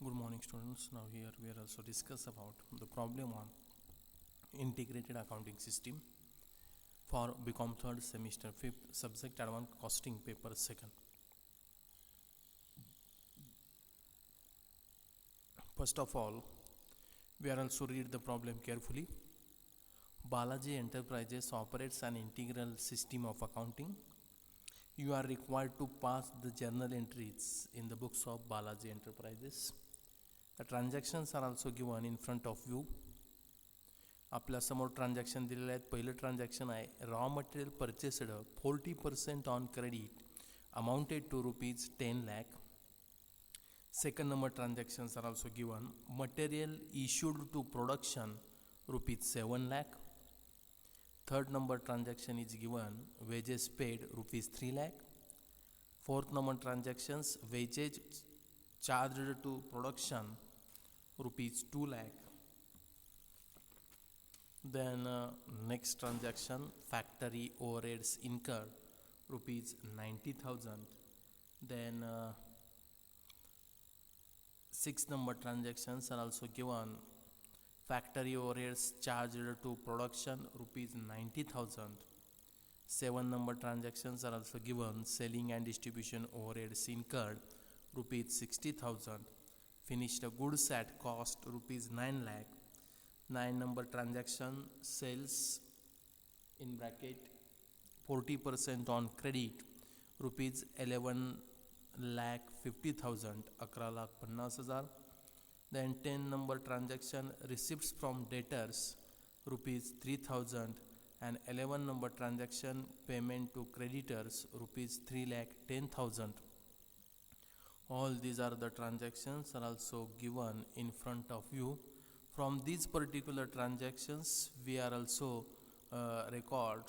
Good morning students. Now here we are also discuss about the problem on integrated accounting system for BCom third semester 5th subject advanced costing paper second. First of all, we are also read the problem carefully. Balaji Enterprises operates an integral system of accounting. You are required to pass the journal entries in the books of Balaji Enterprises. The transactions are also given in front of you. आपल्यासमोर transaction दिलेले आहेत. पहिलं transaction आहे raw material purchased 40% on credit amounted to ₹10 lakh. Second number transactions are also given. Material issued to production ₹7 lakh. Third number transaction is given. Wages paid ₹3 lakh. Fourth number transactions, wages charged to production ₹2 lakh. Then next transaction, factory overheads incurred ₹90,000. Then six number transactions are also given. Factory overheads charged to production ₹90,000. Seven number transactions are also given. Selling and distribution overheads incurred ₹60,000. Finished goods at cost ₹9 lakh. 9 number transaction, sales in bracket 40% on credit ₹11,50,000 11,50,000. Then 10 number transaction, receipts from debtors ₹3,000. and 11 number transaction, payment to creditors ₹3,10,000. All these are the transactions are also given in front of you. From these particular transactions we are also recorded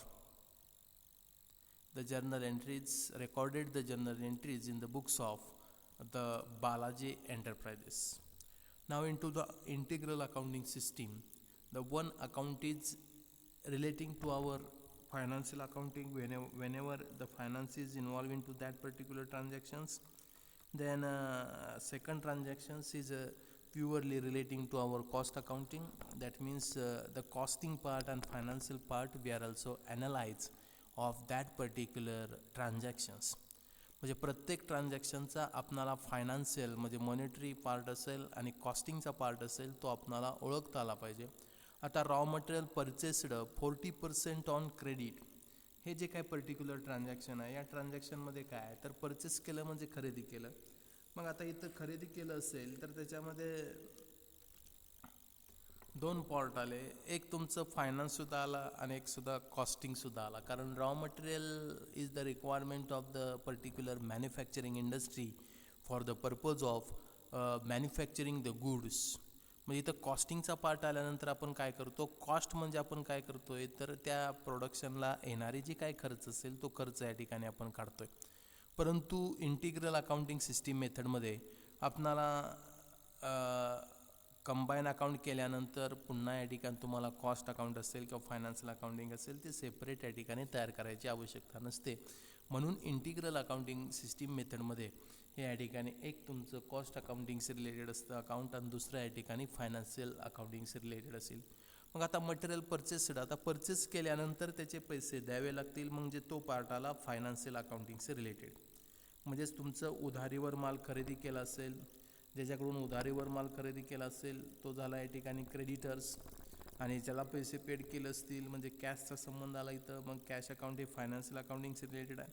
the journal entries in the books of the Balaji Enterprises. Now into the integral accounting system, the one account is relating to our financial accounting whenever the finance is involved into that particular transactions. Then second transactions is purely relating to our cost accounting. That means the costing part and financial part we are also analyze of that particular transactions. म्हणजे प्रत्येक ट्रान्झॅक्शनचा आपणाला financial म्हणजे monetary part असेल आणि कॉस्टिंगचा part असेल तो आपणाला ओळखता आला पाहिजे. आता raw material purchased 40% on credit हे जे काय पर्टिक्युलर ट्रान्झॅक्शन आहे या ट्रान्झॅक्शनमध्ये काय आहे तर परचेस केलं म्हणजे खरेदी केलं. मग आता इथं खरेदी केलं असेल तर त्याच्यामध्ये दोन पार्ट आले. एक तुमचं फायनान्ससुद्धा आला आणि एक सुद्धा कॉस्टिंगसुद्धा आला. कारण raw material is the requirement of the particular manufacturing industry for the purpose of manufacturing the goods. म्हणजे इथं कॉस्टिंगचा पार्ट आल्यानंतर आपण काय करतो, कॉस्ट म्हणजे आपण काय करतोय तर त्या प्रोडक्शनला येणारी जी काय खर्च असेल तो खर्च या ठिकाणी आपण काढतोय. परंतु इंटिग्रल अकाउंटिंग सिस्टीम मेथडमध्ये आपणाला कंबाईन अकाउंट केल्यानंतर पुन्हा या ठिकाणी तुम्हाला कॉस्ट अकाउंट असेल किंवा फायनान्शियल अकाउंटिंग असेल ते सेपरेट या ठिकाणी तयार करायची आवश्यकता नसते. म्हणून इंटिग्रल अकाउंटिंग सिस्टीम मेथडमध्ये हे या ठिकाणी एक तुमचं कॉस्ट अकाउंटिंगशी रिलेटेड असतं अकाउंट आणि दुसरं या ठिकाणी फायनान्शियल अकाउंटिंगशी रिलेटेड असेल. मग आता मटेरियल परचेस्ड आता परचेस केल्यानंतर त्याचे पैसे द्यावे लागतील म्हणजे तो पार्ट आला फायनान्शियल अकाउंटिंगशी रिलेटेड. म्हणजेच तुमचं उधारीवर माल खरेदी केला असेल, ज्याच्याकडून उधारीवर माल खरेदी केला असेल तो झाला या ठिकाणी क्रेडिटर्स आणि ज्याला पैसे पेड केले असतील म्हणजे कॅशचा संबंध आला इथं. मग कॅश अकाउंट हे फायनान्शियल अकाउंटिंगशी रिलेटेड आहे.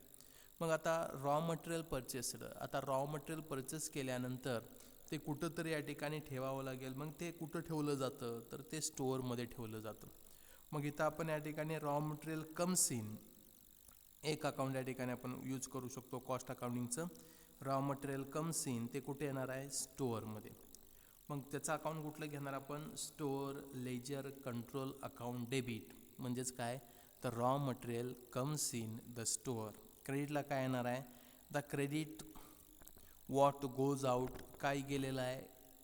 मग आता रॉ मटेरियल परचेस्ड आता रॉ मटेरियल परचेस केल्यानंतर ते कुठंतरी या ठिकाणी ठेवावं लागेल. मग ते कुठं ठेवलं जातं तर ते स्टोअरमध्ये ठेवलं जातं. मग इथं आपण या ठिकाणी रॉ मटेरियल कम्स इन एक अकाउंट या ठिकाणी आपण यूज करू शकतो कॉस्ट अकाउंटिंगचं. रॉ मटेरियल कम्स इन ते कुठे येणार आहे स्टोअरमध्ये. मग त्याचं अकाउंट कुठलं घेणार आपण store ledger control account debit. म्हणजेच काय तर raw material comes in the store. क्रेडिटला काय येणार आहे the credit what goes out काय गेलेलं आहे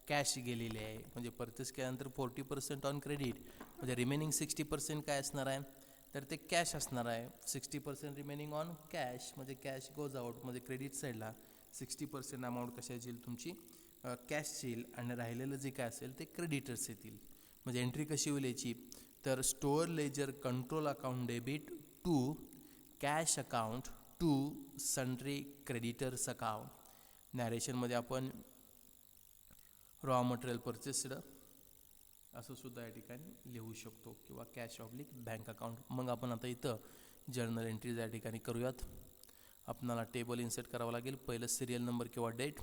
कॅश गेलेली आहे. म्हणजे परचेस केल्यानंतर 40% ऑन क्रेडिट म्हणजे रिमेनिंग 60% काय असणार आहे तर ते कॅश असणार आहे. 60% रिमेनिंग ऑन कॅश म्हणजे कॅश गोज आउट म्हणजे क्रेडिट साईडला 60% अमाऊंट कशाची येईल तुमची कॅश येईल आणि राहिलेलं जे काय असेल ते क्रेडिटर्स येतील. म्हणजे एंट्री कशी होईल याची, तर store ledger control account debit to cash account to sundry creditors account. नॅरेशनमध्ये आपण रॉ मटेरियल परचेस्ड असं सुद्धा या ठिकाणी लिहू शकतो किंवा कॅश ऑब्लिक बँक अकाउंट. मग आपण आता इथं जर्नल एंट्रीज या ठिकाणी करूयात. आपल्याला टेबल इन्सर्ट करावं लागेल. पहिलं सिरियल नंबर किंवा डेट,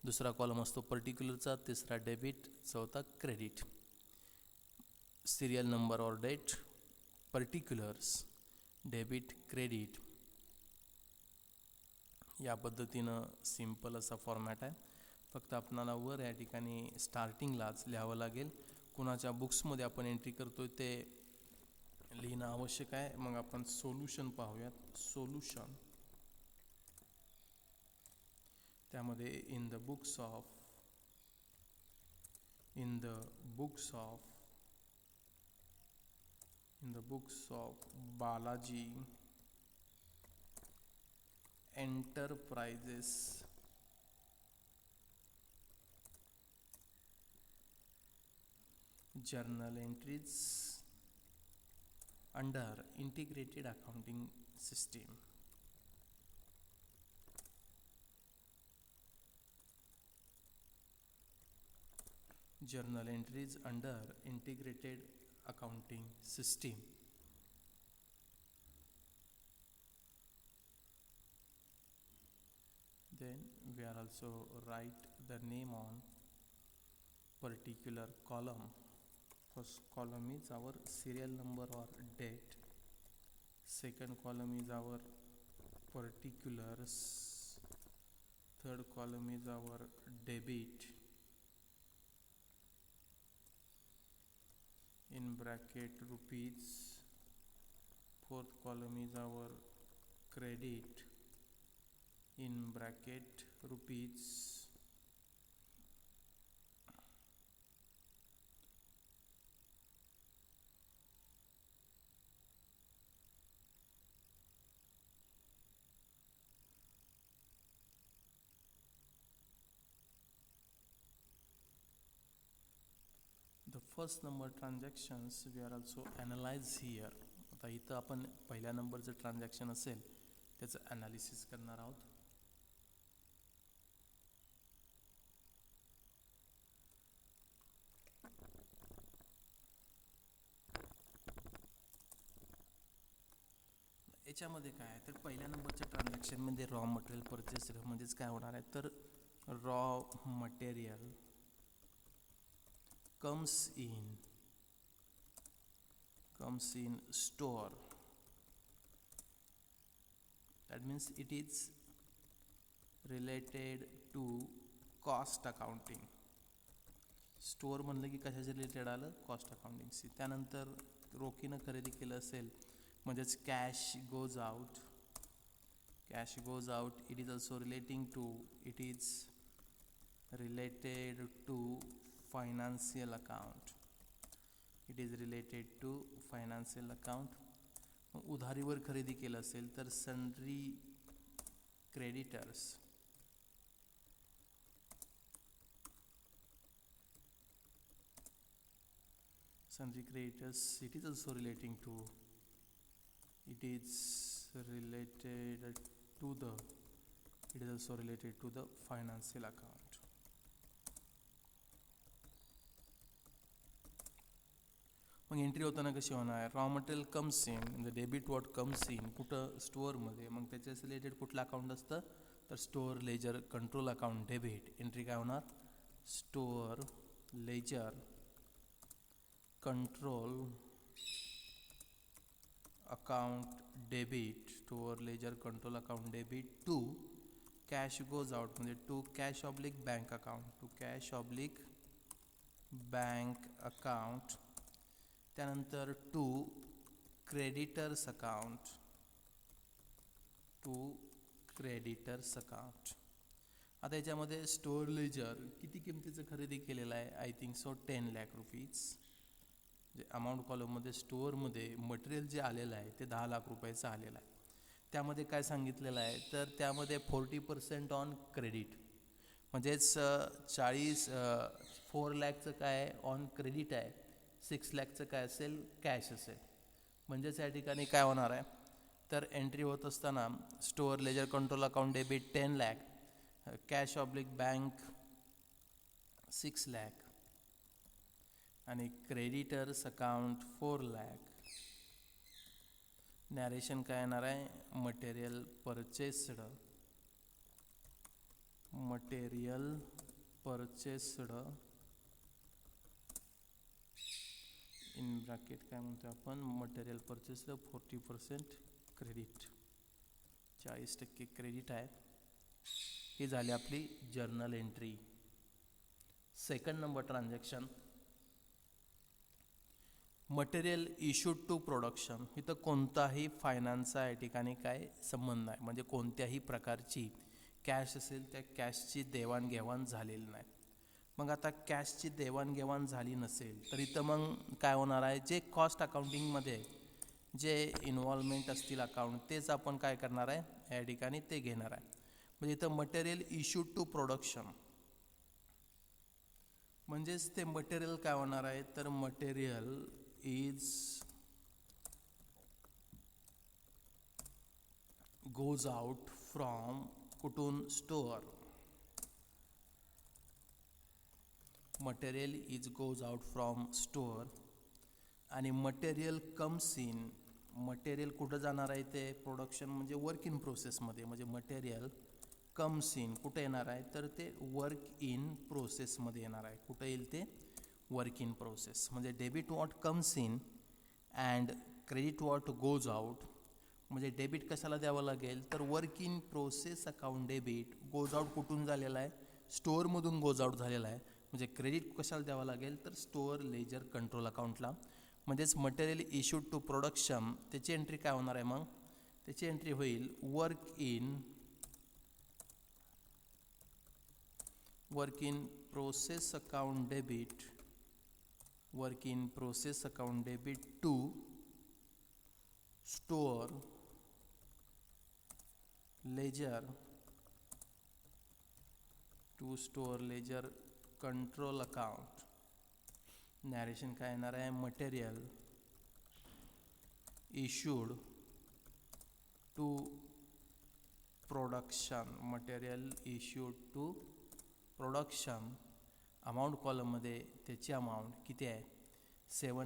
दुसरा कॉलम असतो पर्टिक्युलरचा, तिसरा डेबिट, चौथा क्रेडिट. सिरियल नंबर और डेट, पर्टिक्युलर्स, डेबिट, क्रेडिट, या पद्धतीनं सिम्पल असा फॉर्मॅट आहे. फक्त आपणाला वर या ठिकाणी स्टार्टिंगलाच लिहावं लागेल. कुणाच्या बुक्समध्ये आपण एंट्री करतोय ते लिहिणं आवश्यक आहे. मग आपण सोल्युशन पाहूयात. सोल्युशन, त्यामध्ये in the books of Balaji enterprises journal entries under integrated accounting system. Journal entries under integrated accounting system. Then we are also write the name on particular column. First column is our serial number or date. Second column is our particulars. Third column is our debit, in bracket rupees. Fourth column is our credit, in bracket rupees. The first number transactions we are also analyze here. आता इथं आपण पहिल्या नंबरचं transaction असेल त्याचं analysis करणार आहोत. याच्यामध्ये काय आहे तर पहिल्या नंबरच्या ट्रान्झॅक्शनमध्ये रॉ मटेरियल परचेस म्हणजेच काय होणार आहे तर raw material comes in store. That means it is related to cost accounting. Store म्हणलं की कशाच्या रिलेटेड आलं, कॉस्ट अकाउंटिंगशी. त्यानंतर रोखीनं खरेदी केलं असेल म्हणजेच cash goes out. It is also related to financial account. उधारीवर खरेदी केलं असेल तर sundry creditors. it is also related to the financial account. मग एंट्री होताना कशी होणार, raw material comes in the debit what comes in कुठं स्टोअरमध्ये. मग त्याच्याच रिलेटेड कुठलं अकाउंट असतं तर store ledger control account debit. Entry काय होणार, store ledger control account debit to cash goes out म्हणजे to cash oblique bank account. त्यानंतर टू क्रेडिटर्स अकाउंट. आता याच्यामध्ये स्टोअर लेजर किती किमतीचं खरेदी केलेलं आहे, I think so 10 lakh rupees. जे अमाऊंट कॉलममध्ये स्टोअरमध्ये मटेरियल जे आलेलं आहे ते 10 लाख रुपयाचं आलेलं आहे. त्यामध्ये काय सांगितलेलं आहे तर त्यामध्ये 40% ऑन क्रेडिट म्हणजेच 4 लॅखचं काय ऑन क्रेडिट आहे, 6 लॅखचं काय असेल कॅश असेल. म्हणजेच या ठिकाणी काय होणार आहे तर एंट्री होत असताना store ledger control account debit 10 lakh, cash oblique bank 6 lakh आणि क्रेडिटर्स अकाउंट 4 लॅख. नॅरेशन काय येणार आहे मटेरियल परचेस्ड इन ब्रॅकेट काय म्हणतो आपण मटेरियल परचेस्ड 40% क्रेडिट, 40% क्रेडिट आहे. ही झाली आपली journal entry. Second number transaction material issued to production. इथं कोणताही फायनान्सचा या ठिकाणी काय संबंध नाही, म्हणजे कोणत्याही प्रकारची कॅश असेल त्या कॅशची देवाणघेवाण झालेली नाही. मग आता कॅशची देवाणघेवाण झाली नसेल तर इथं मग काय होणार आहे, जे कॉस्ट अकाउंटिंगमध्ये जे इन्व्हॉल्वमेंट असतील अकाउंट तेच आपण काय करणार आहे या ठिकाणी ते घेणार आहे. म्हणजे इथं मटेरियल इश्यूड टू प्रोडक्शन म्हणजेच ते मटेरियल काय होणार आहे तर material is goes out from कुठून store, material is goes out from store आणि मटेरियल कम्स इन, मटेरियल कुठं जाणार आहे ते प्रोडक्शन म्हणजे वर्क इन प्रोसेसमध्ये, म्हणजे मटेरियल कम्स इन कुठे येणार आहे तर ते वर्क इन प्रोसेसमध्ये येणार आहे. कुठं येईल ते वर्क इन प्रोसेस. म्हणजे debit what comes in and credit what goes out. म्हणजे डेबिट कशाला द्यावं लागेल तर work in process account debit goes out कुठून झालेला आहे स्टोअरमधून गोज आउट झालेला आहे. म्हणजे क्रेडिट कशाला द्यावं लागेल तर स्टोअर लेजर कंट्रोल अकाउंटला. म्हणजेच मटेरियल इश्यूड टू प्रोडक्शन त्याची एंट्री काय होणार आहे मग त्याची एंट्री होईल work in process account debit to store ledger control account. Narration काय येणार आहे material issued to production. Amount कॉलममध्ये त्याची अमाऊंट किती आहे 7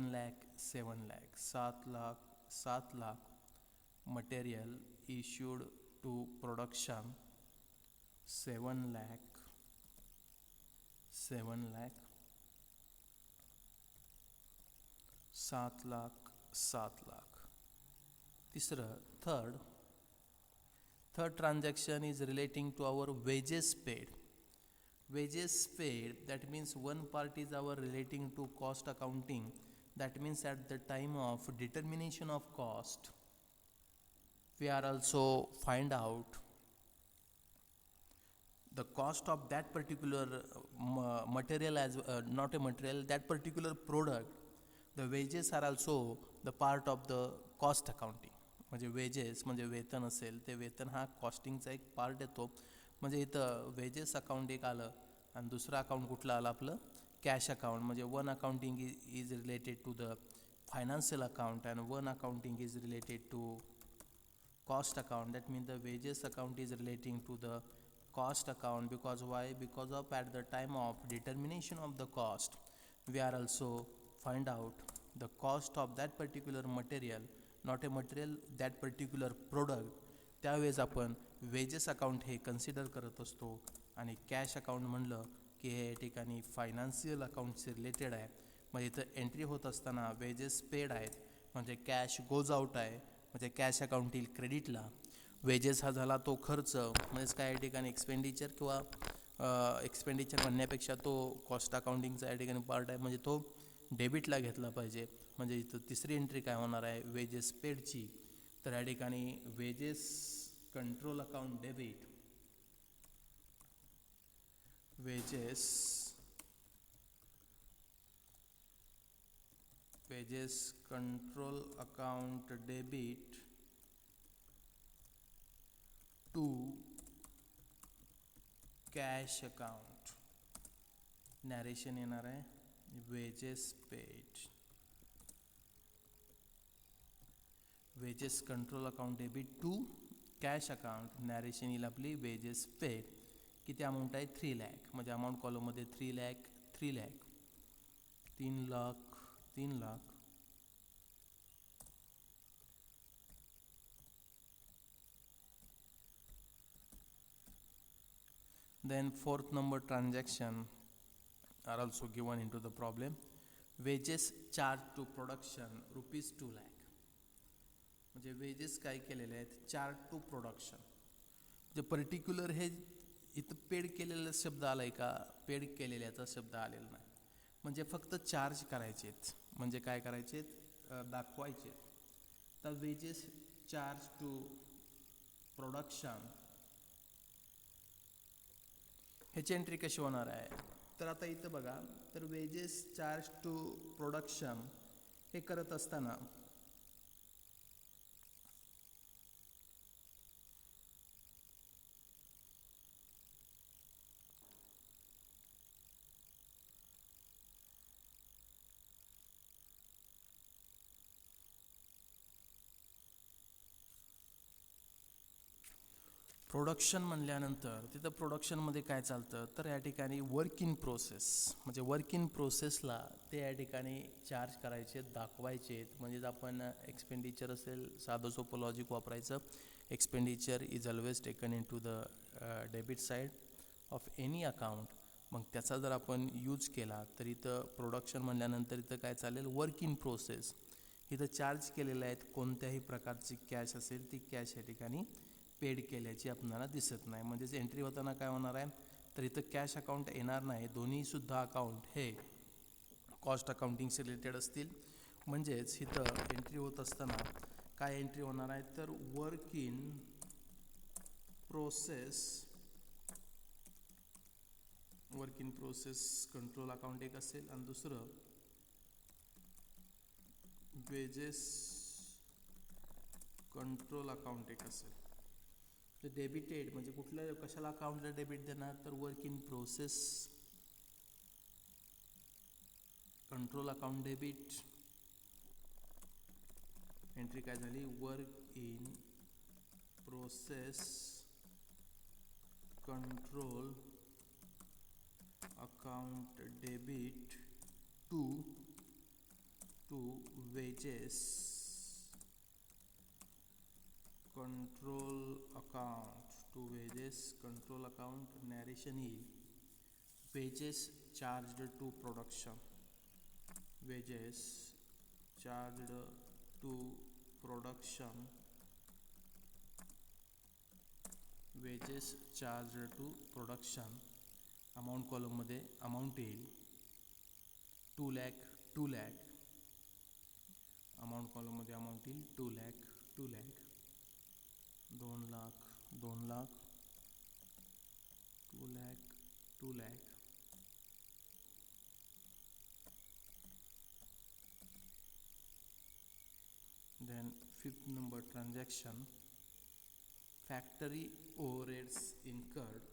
lakh 7 lakh material issued to production 7 lakh 7 lakh. तिसरं third transaction is relating to our wages paid. That means one part is our relating to cost accounting. That means at the time of determination of cost we are also find out the cost of that particular material as not a material, that particular product. The wages are also the part of the cost accounting. म्हणजे wedges म्हणजे वेतन असेल ते वेतन हा कॉस्टिंगचा एक part येतो. म्हणजे इथं वेजेस अकाउंट एक आलं आणि दुसरं अकाउंट कुठलं आलं आपलं कॅश अकाउंट. म्हणजे one accounting is related to the financial account and one accounting is related to cost account. That means the wages account is relating to the cost account. Because why? Because of at the time of determination of the cost we are also find out the cost of that particular material, not a material, that particular product. त्यावेळेस आपण wedges account हे consider करत असतो. आणि cash account म्हणलं की हे ठिकाणी फायनान्शियल अकाउंटशी रिलेटेड आहे. म्हणजे इथं एंट्री होत असताना वेजेस पेड आहेत म्हणजे कॅश गोज आउट आहे, म्हणजे कॅश अकाउंट येईल क्रेडिटला. वेजेस हा झाला तो खर्च, म्हणजेच काय या ठिकाणी एक्सपेंडिचर किंवा एक्सपेंडिचर म्हणण्यापेक्षा तो कॉस्ट अकाउंटिंगचा या ठिकाणी पार्ट आहे, म्हणजे तो डेबिटला घेतला पाहिजे. म्हणजे इथं तिसरी एंट्री काय होणार आहे वेजेस पेडची. तर या ठिकाणी wages control account debit, wages control account debit to cash account, narration येणार आहे wages paid, wages control account debit to cash account, narration येईल आपली वेजेस पेड. किती अमाऊंट आहे 3 लाख, म्हणजे अमाऊंट कॉलममध्ये 3 lakh 3 lakh 3 lakh 3 lakh. Then fourth number transaction are also given into the problem. Wages charged to production rupees 2 lakh. म्हणजे wedges काय केलेले आहेत चार्ज टू प्रोडक्शन. म्हणजे पर्टिक्युलर हे इथं पेड केलेला शब्द आला आहे का, पेड केलेल्याचा शब्द आलेला नाही. म्हणजे फक्त चार्ज करायचे आहेत, म्हणजे काय करायचे दाखवायचे. तर वेजेस चार्ज टू प्रोडक्शन ह्याची एंट्री कशी होणार आहे, तर आता इथं बघा, तर वेजेस चार्ज टू प्रोडक्शन हे करत असताना प्रोडक्शन म्हणल्यानंतर तिथं प्रोडक्शनमध्ये काय चालतं, तर या ठिकाणी वर्क इन प्रोसेस, म्हणजे वर्क इन प्रोसेसला ते या ठिकाणी चार्ज करायचे दाखवायचे. म्हणजेच आपण एक्सपेंडिचर असेल साधं सोपं लॉजिक वापरायचं. Expenditure is always taken in to the debit side of any account. मग त्याचा जर आपण यूज केला तर इथं प्रोडक्शन म्हणल्यानंतर इथं काय चालेल वर्क इन प्रोसेस. इथं चार्ज केलेलं आहेत कोणत्याही प्रकारची कॅश असेल ती कॅश या ठिकाणी पेड केल्याची आपल्याला दिसत नाही. म्हणजेच एंट्री होताना काय होणार आहे, तर इथं कॅश अकाउंट येणार नाही. दोन्हीसुद्धा अकाउंट हे कॉस्ट अकाउंटिंगशी रिलेटेड असतील. म्हणजेच इथं एंट्री होत असताना काय एंट्री होणार आहे, तर work in process, work in process control account एक असेल आणि दुसरं वेजेस कंट्रोल अकाउंट एक असेल. तर डेबिटेड म्हणजे कुठलं कशाला अकाउंटला डेबिट देणार, तर work in process control account debit. Entry काय झाली work in process control account debit to wages control account, to wages control account. Narration येईल wages charged to production, wages charged to production, wages charged to production. Amount कॉलममध्ये amount येईल 2 lakh 2 lakh. Amount कॉलममध्ये amount येईल 2 lakh 2 lakh, 2 lakh 2 lakh, 2 lakh 2 lakh. Then fifth number transaction, factory overheads incurred,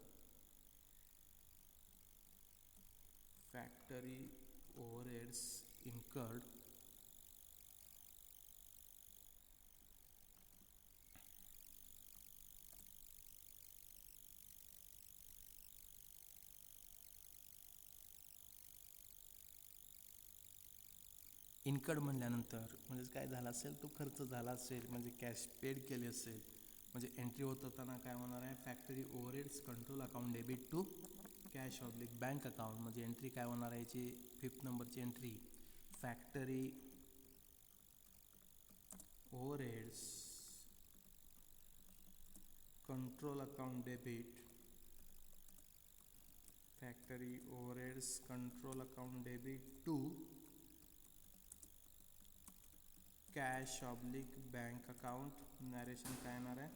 factory overheads incurred. Incurred म्हणल्यानंतर म्हणजे काय झाला असेल, तो खर्च झाला असेल, म्हणजे कॅश पेड केले असेल. म्हणजे एंट्री होत होताना काय होणार आहे, factory overheads control account debit to cash oblique bank account. म्हणजे एंट्री काय होणार आहे याची 5th नंबरची entry factory overheads control account debit, factory overheads control account debit to cash oblique bank account. Narration काय येणार आहे,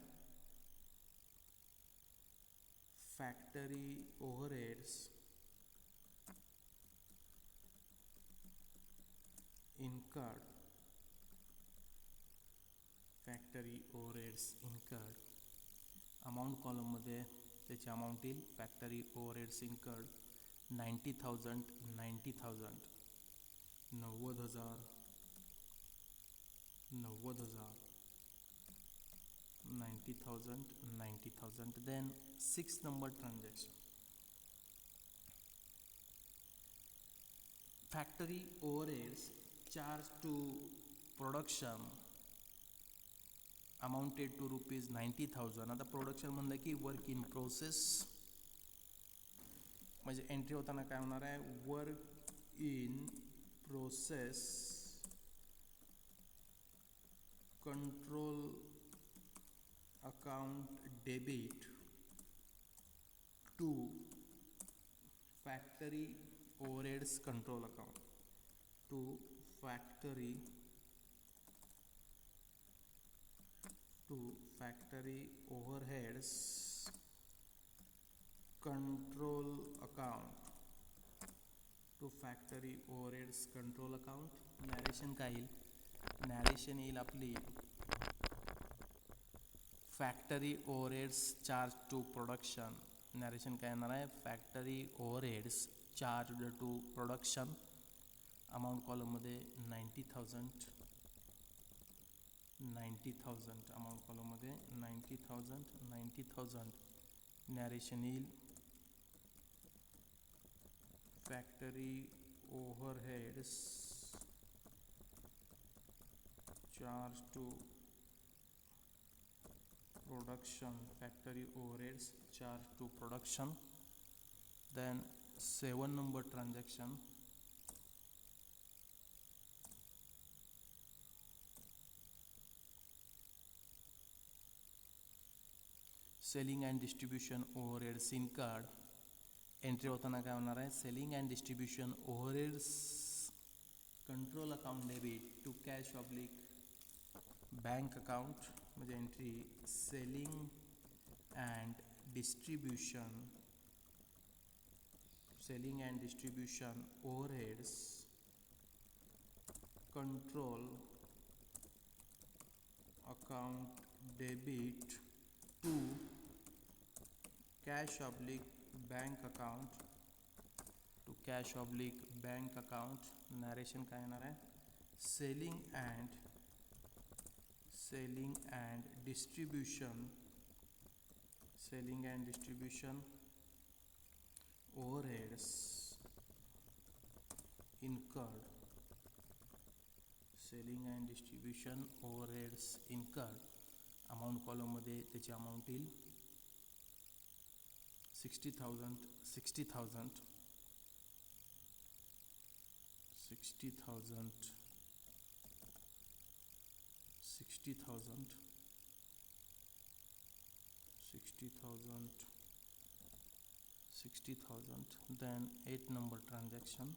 factory overheads incurred, factory overheads incurred. Amount कॉलममध्ये त्याची अमाऊंट येईल factory overheads incurred 90,000 90,000 90,000 90,000 90,000 90,000. Then 6 number transaction. Factory overheads charged to production amounted to rupees 90,000. आता production म्हणलं की work in process, म्हणजे एंट्री होताना काय होणार आहे, work in process control account debit to factory overheads control account, to factory overheads control account, to factory overheads control account. Narration काय येईल, नॅरेशन येईल आपली factory overheads charge to production. Narration काय येणार आहे, factory overheads charge to production. Amount कॉलममध्ये 90,000 90,000, amount कॉलममध्ये 90,000 90,000. Narration येईल factory overheads charge to production, factory overheads charge to production. Then 7 number transaction. Selling and distribution overheads incurred. Entry होताना काय होणार आहे, selling and distribution overheads control account debit to cash oblique bank account. म्हणजे entry selling and distribution overheads control account debit to cash oblique bank account, to cash oblique bank account. Narration काय येणार आहे, selling and distribution overheads incurred, selling and distribution overheads incurred. Amount कॉलममध्ये त्याची amount येईल 60,000 60,000 60,000 60,000 60,000 60,000. Then 8 number transaction.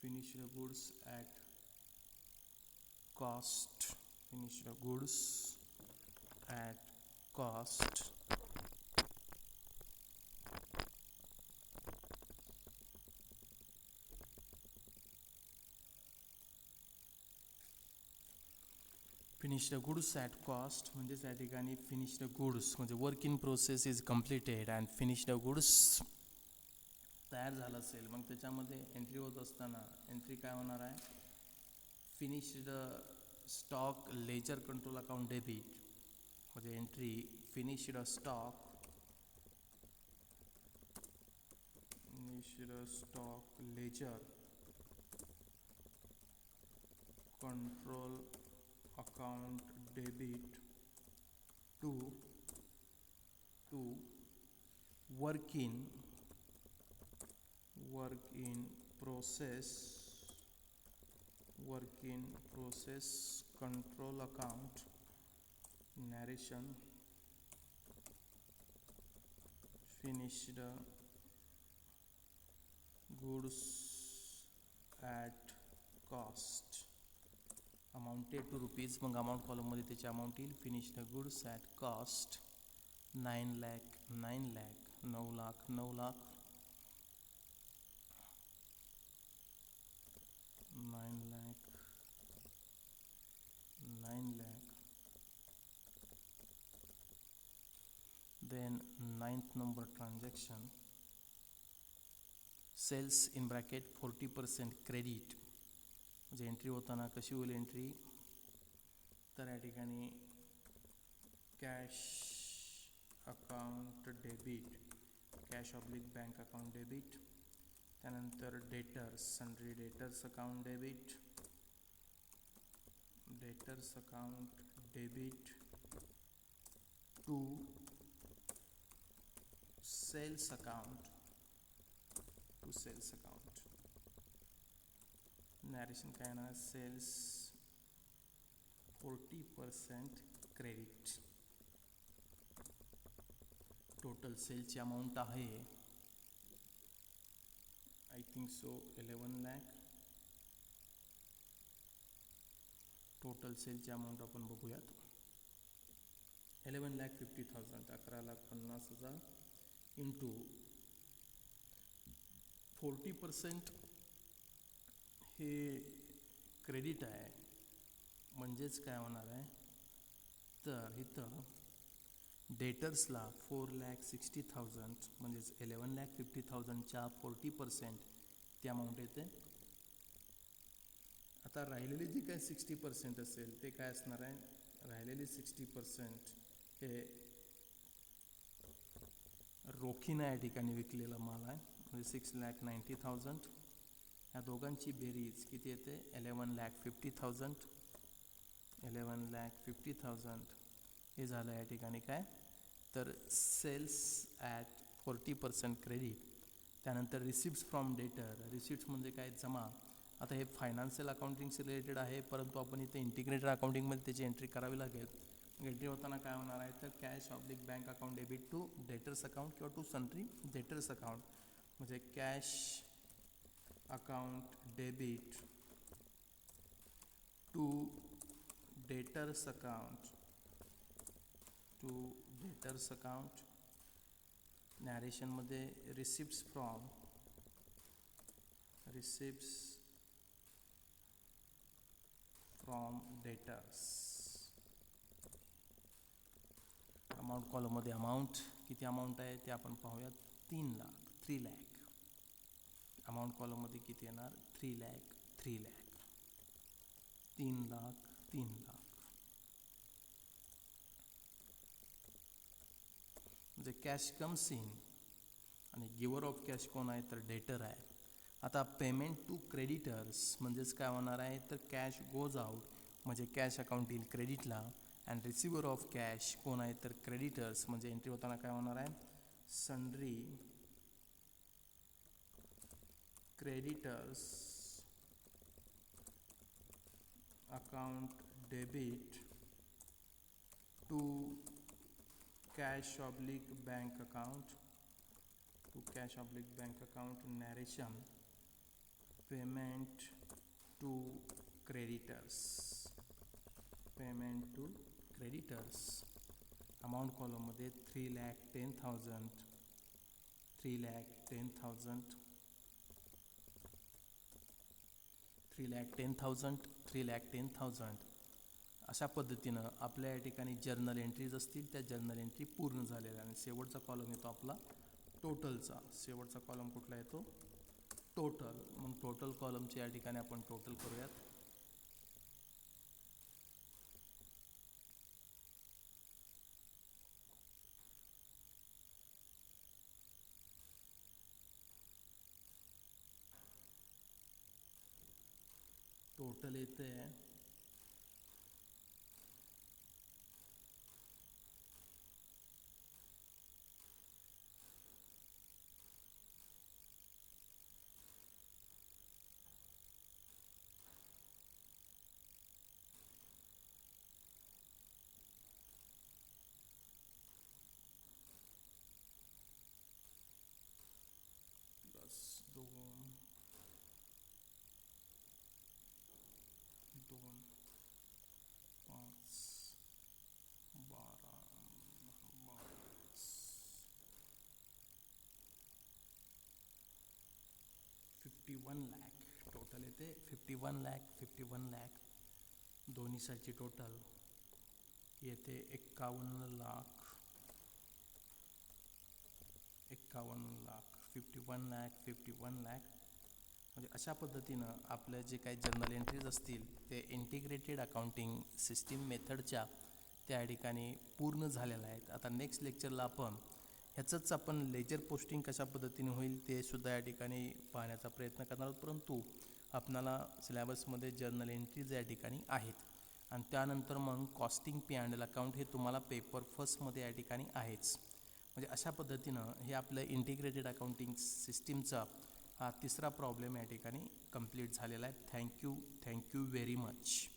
Finished goods at cost, finished goods at cost. Finished goods at cost, म्हणजेच या ठिकाणी finished goods म्हणजे work in process is completed and finished goods तयार झालं असेल, मग त्याच्यामध्ये एंट्री होत असताना एंट्री काय होणार आहे, finished stock ledger control account debit. म्हणजे entry finished stock ledger control account debit to work in process control account. Narration finished goods at cost, amounted to rupees. मग अमाऊंट कॉलममध्ये त्याची अमाऊंट येईल finished goods at cost 9 lakh 9 lakh 9 lakh 9 lakh 9 lakh 9 lakh then ninth number transaction sales in bracket 40% credit, म्हणजे entry होताना कशी होईल entry, तर या ठिकाणी cash account debit, cash oblique bank account debit, त्यानंतर debtors sundry debtors account debit, debtors account debit to sales account, to sales account. Narration काय येणार, सेल्स 40% क्रेडिट. टोटल सेलची अमाऊंट आहे I think so 11 lakh. Total सेलची amount आपण बघूयात, 11,50,000, 11,50,000 into 40% हे credit आहे, म्हणजेच काय होणार आहे, तर इथं डेटर्सला 4,60,000 म्हणजेच 11,50,000च्या 40% ती अमाऊंट येते. आता राहिलेली जी काय 60% असेल ते काय असणार आहे, राहिलेली 60% हे रोखीनं या ठिकाणी विकलेला माल आहे, म्हणजे 6,90,000. ह्या दोघांची बेरीज किती येते, 11,50,000. 11,50,000 हे झालं या ठिकाणी काय, तर सेल्स ॲट 40% क्रेडिट. त्यानंतर रिसिप्ट्स फ्रॉम डेटर, रिसिप्ट्स म्हणजे काय, जमा. आता हे फायनान्शियल अकाउंटिंगशी रिलेटेड आहे, परंतु आपण इथे इंटिग्रेटेड अकाउंटिंगमध्ये त्याची एंट्री करावी लागेल. एंट्री होताना काय होणार आहे, तर cash oblique bank account debit to debtors account किंवा टू सन्ड्री डेटर्स अकाउंट, म्हणजे cash account debit to debtors account, to debtors account. नॅरेशनमध्ये रिसिप्ट्स फ्रॉम डेटर्स. अमाऊंट कॉलममध्ये अमाऊंट किती अमाऊंट आहे ते आपण पाहूयात, 3 लाख, 3 लाख. अमाऊंट कॉलममध्ये किती येणार, 3 लाख, 3 लाख, 3 लाख, 3 लाख. म्हणजे कॅश कम्स इन आणि गिवर ऑफ कॅश कोण आहे, तर डेटर आहे. आता पेमेंट टू क्रेडिटर्स म्हणजेच काय होणार आहे, तर कॅश गोज आउट, म्हणजे कॅश अकाउंट येईल क्रेडिटला. अँड रिसिव्हर ऑफ कॅश कोण आहे, तर क्रेडिटर्स, म्हणजे एंट्री होताना काय होणार आहे, sundry creditors account debit to cash oblique bank account, to cash oblique bank account. Narration payment to creditors, payment to creditors. Amount कॉलममध्ये 3,10,000, 3,10,000, 3,10,000, 3,10,000. अशा पद्धतीनं आपल्या या ठिकाणी जर्नल एंट्रीज असतील, त्या जर्नल एंट्री पूर्ण झालेल्या. आणि शेवटचा कॉलम येतो आपला टोटलचा. शेवटचा कॉलम कुठला येतो, टोटल. मग टोटल कॉलमचे या ठिकाणी आपण टोटल करूयात. टोटल येते +2, 2, 5, 12, 51 लाख. टोटल येते 51 लाख, 51 लाख. दोन्हीसाठी टोटल येते 51 लाख 51 लाख म्हणजे अशा पद्धतीनं आपलं जे काही जर्नल एंट्रीज असतील ते इंटिग्रेटेड अकाउंटिंग सिस्टीम मेथडच्या त्या ठिकाणी पूर्ण झालेल्या आहेत. आता नेक्स्ट लेक्चरला आपण लेजर पोस्टिंग कशा पद्धतीने होईल ते सुद्धा या ठिकाणी पाहण्याचा प्रयत्न करणार आहोत. परंतु आपणाला सिलेबसमध्ये जर्नल एंट्रीज या ठिकाणी आहेत आणि त्यानंतर मग costing P and L account हे तुम्हाला पेपर फर्स्टमध्ये या ठिकाणी आहेच. म्हणजे अशा पद्धतीनं हे आपलं इंटिग्रेटेड अकाउंटिंग सिस्टीमचा हा तिसरा प्रॉब्लेम या ठिकाणी कंप्लीट झालेला आहे. Thank you very much.